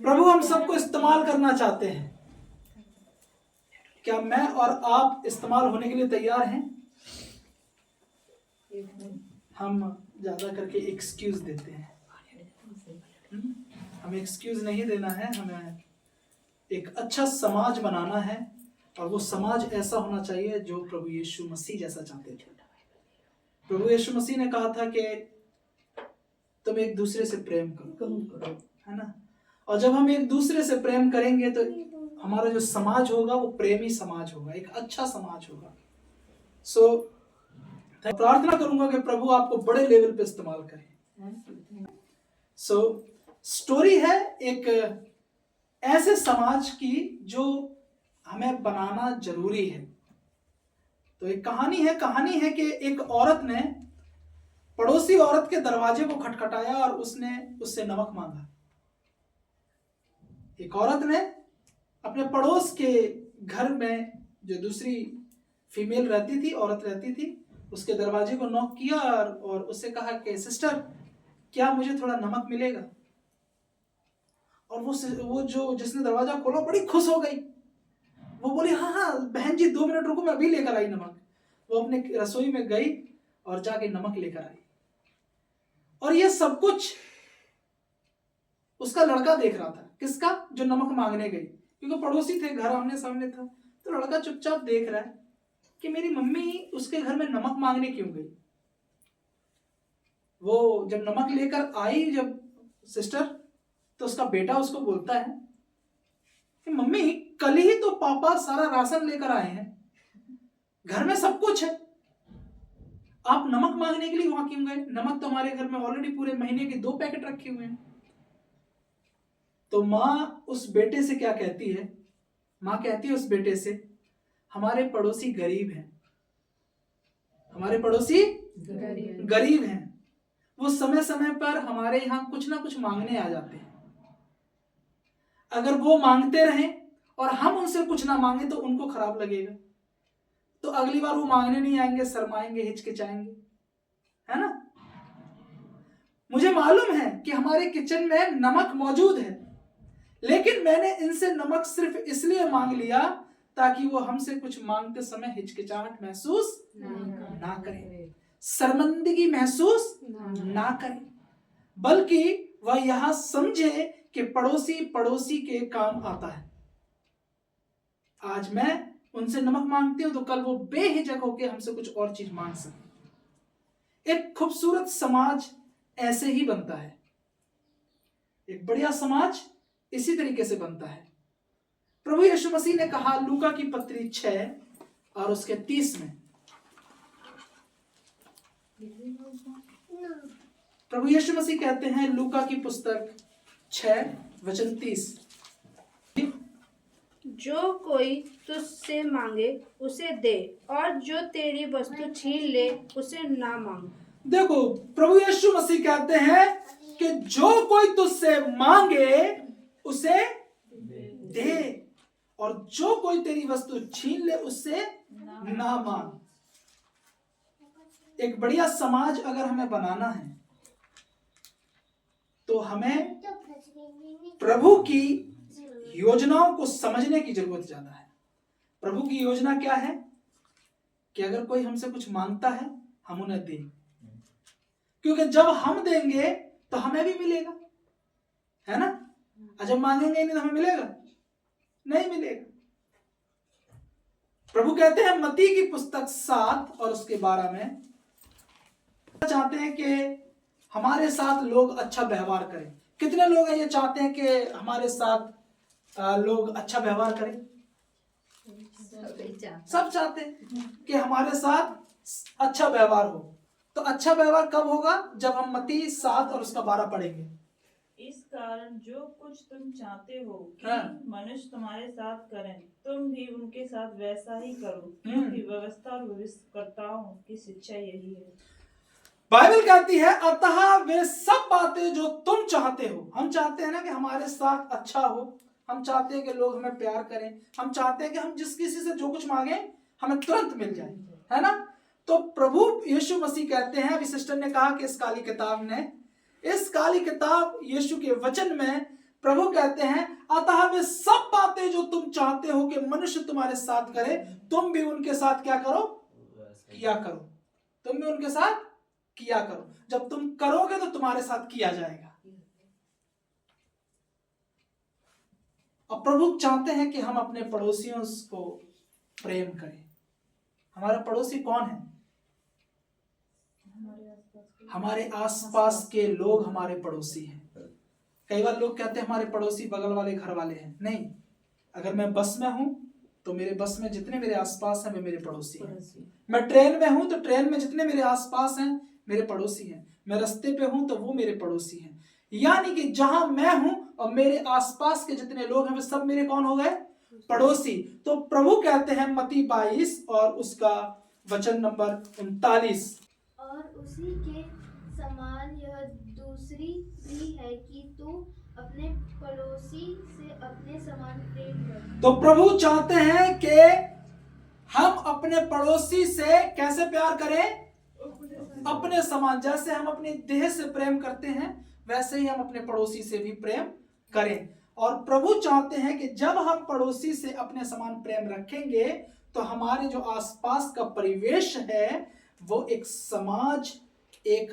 प्रभु हम सबको इस्तेमाल करना चाहते हैं। क्या मैं और आप इस्तेमाल होने के लिए तैयार हैं? हम ज्यादा करके एक्सक्यूज देते हैं। हमें एक्सक्यूज नहीं देना है, हमें एक अच्छा समाज बनाना है, और वो समाज ऐसा होना चाहिए जो प्रभु यीशु मसीह जैसा चाहते थे। प्रभु यीशु मसीह ने कहा था कि तुम एक दूसरे से प्रेम करो, है ना। और जब हम एक दूसरे से प्रेम करेंगे तो हमारा जो समाज होगा वो प्रेमी समाज होगा, एक अच्छा समाज होगा। सो प्रार्थना करूंगा कि प्रभु आपको बड़े लेवल पे इस्तेमाल करे। सो स्टोरी है एक ऐसे समाज की जो हमें बनाना जरूरी है। तो एक कहानी है कि एक औरत ने पड़ोसी औरत के दरवाजे को खटखटाया और उसने उससे नमक मांगा। एक औरत ने अपने पड़ोस के घर में जो दूसरी फीमेल रहती थी, औरत रहती थी, उसके दरवाजे को नॉक किया और उससे कहा कि सिस्टर, क्या मुझे थोड़ा नमक मिलेगा? और वो जो जिसने दरवाजा खोला बड़ी खुश हो गई। वो बोली हाँ हाँ बहन जी 2 मिनट रुको, मैं अभी लेकर आई नमक। वो अपने रसोई में गई और जाके नमक लेकर आई। और ये सब कुछ उसका लड़का देख रहा था। किसका? जो नमक मांगने गई, क्योंकि पड़ोसी थे, घर आमने सामने था। तो लड़का चुपचाप देख रहा है कि मेरी मम्मी उसके घर में नमक मांगने क्यों गई। वो जब नमक लेकर आई जब सिस्टर, तो उसका बेटा उसको बोलता है कि मम्मी कल ही तो पापा सारा राशन लेकर आए हैं, घर में सब कुछ है, आप नमक मांगने के लिए वहां क्यों गए? नमक तो हमारे घर में ऑलरेडी पूरे महीने के 2 पैकेट रखे हुए हैं। तो माँ उस बेटे से क्या कहती है? माँ कहती है उस बेटे से, हमारे पड़ोसी गरीब हैं, हमारे पड़ोसी गरीब हैं, वो समय समय पर हमारे यहाँ कुछ ना कुछ मांगने आ जाते हैं। अगर वो मांगते रहें और हम उनसे कुछ ना मांगे तो उनको खराब लगेगा, तो अगली बार वो मांगने नहीं आएंगे, शर्माएंगे, हिचकिचाएंगे, है ना। मुझे मालूम है कि हमारे किचन में नमक मौजूद है, लेकिन मैंने इनसे नमक सिर्फ इसलिए मांग लिया ताकि वो हमसे कुछ मांगते समय हिचकिचाहट महसूस ना करें, शर्मिंदगी महसूस ना करें, बल्कि वह यह समझे कि पड़ोसी पड़ोसी के काम आता है। आज मैं उनसे नमक मांगती हूं तो कल वो बेहिचक होकर हमसे कुछ और चीज मांग सके। एक खूबसूरत समाज ऐसे ही बनता है। एक बढ़िया समाज इसी तरीके से बनता है। प्रभु यीशु मसीह ने कहा लूका की पत्री 6 और उसके 30 में, प्रभु यीशु मसीह कहते हैं लूका की पुस्तक 6 वचन 30, जो कोई तुझसे मांगे उसे दे, और जो तेरी वस्तु छीन ले उसे ना मांग। देखो प्रभु यीशु मसीह कहते हैं कि जो कोई तुझसे मांगे उसे दे, और जो कोई तेरी वस्तु छीन ले उससे ना मांग। एक बढ़िया समाज अगर हमें बनाना है तो हमें प्रभु की योजनाओं को समझने की जरूरत ज्यादा है। प्रभु की योजना क्या है कि अगर कोई हमसे कुछ मांगता है हम उन्हें दें, क्योंकि जब हम देंगे तो हमें भी मिलेगा, है ना। जब मांगेंगे नहीं तो हमें मिलेगा नहीं मिलेगा। प्रभु कहते हैं मत्ती की पुस्तक 7 और उसके 12 में, चाहते हैं कि हमारे साथ लोग अच्छा व्यवहार करें। कितने लोग हैं ये चाहते हैं कि हमारे साथ लोग अच्छा व्यवहार करें? सब चाहते हैं कि हमारे साथ अच्छा व्यवहार हो। तो अच्छा व्यवहार कब होगा? जब हम मत्ती 7 और उसका 12 पढ़ेंगे। इस कारण जो कुछ तुम चाहते हो कि मनुष्य तुम्हारे साथ करें, तुम भी उनके साथ वैसा ही करो, क्योंकि व्यवस्था और भविष्यवक्ताओं की शिक्षा यही है। बाइबल कहती है अतः वे सब बातें जो तुम चाहते हो, हम चाहते हैं ना कि हमारे साथ अच्छा हो, हम चाहते हैं कि लोग हमें प्यार करें, हम चाहते हैं कि हम जिस किसी से जो कुछ मांगे हमें तुरंत मिल जाए, है ना। तो प्रभु यीशु मसीह कहते हैं, अभी सिस्टर ने कहा कि इस काली किताब यीशु के वचन में प्रभु कहते हैं मनुष्य तुम्हारे साथ करे तुम भी उनके साथ क्या करो, किया करो। तुम भी उनके साथ किया करो। जब तुम करोगे तो तुम्हारे साथ किया जाएगा। और प्रभु चाहते हैं कि हम अपने पड़ोसियों को प्रेम करें। हमारा पड़ोसी कौन है? हमारे आसपास के लोग हमारे पड़ोसी हैं। कई बार लोग कहते हैं हमारे पड़ोसी बगल वाले घर वाले हैं। नहीं, अगर मैं बस में हूं तो मेरे बस में जितने मेरे आसपास हैं वे मेरे पड़ोसी हैं। मैं ट्रेन में हूं तो ट्रेन में जितने मेरे आसपास हैं मेरे पड़ोसी हैं। मैं रास्ते पे हूं तो वो मेरे पड़ोसी हैं। यानी कि जहां मैं हूं और मेरे आसपास के जितने लोग हैं वे सब मेरे कौन हो गए? पड़ोसी। तो प्रभु कहते हैं मत्ती 22 और उसका वचन नंबर 39, और उसी के समान यह दूसरी भी है कि तू अपने पड़ोसी से अपने समान प्रेम कर। तो प्रभु चाहते हैं कि हम अपने पड़ोसी से कैसे प्यार करें? अपने समान। जैसे हम अपने देह से प्रेम करते हैं वैसे ही हम अपने पड़ोसी से भी प्रेम करें। और प्रभु चाहते हैं कि जब हम पड़ोसी से अपने समान प्रेम रखेंगे तो हमारे जो आसपास का परिवेश है वो एक समाज, एक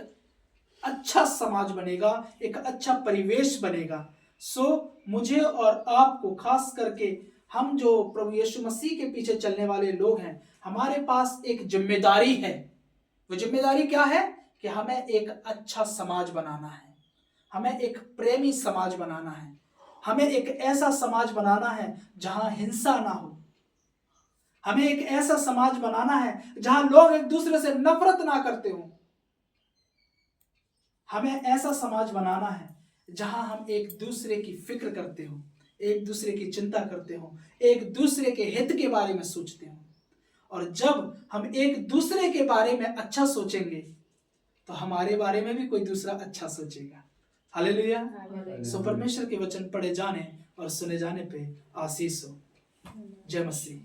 अच्छा समाज बनेगा, एक अच्छा परिवेश बनेगा। सो मुझे और आपको, खास करके हम जो प्रभु यीशु मसीह के पीछे चलने वाले लोग हैं, हमारे पास एक जिम्मेदारी है। वो जिम्मेदारी क्या है? कि हमें एक अच्छा समाज बनाना है, हमें एक प्रेमी समाज बनाना है, हमें एक ऐसा समाज बनाना है जहां हिंसा ना हो, हमें एक ऐसा समाज बनाना है जहां लोग एक दूसरे से नफरत ना करते हो, हमें ऐसा समाज बनाना है जहां हम एक दूसरे की फिक्र करते हो, एक दूसरे की चिंता करते हो, एक दूसरे के हित के बारे में सोचते हो। और जब हम एक दूसरे के बारे में अच्छा सोचेंगे तो हमारे बारे में भी कोई दूसरा अच्छा सोचेगा। हालेलुया। सो परमेश्वर के वचन पढ़े जाने और सुने जाने पे आशीष हो। जय मसीह।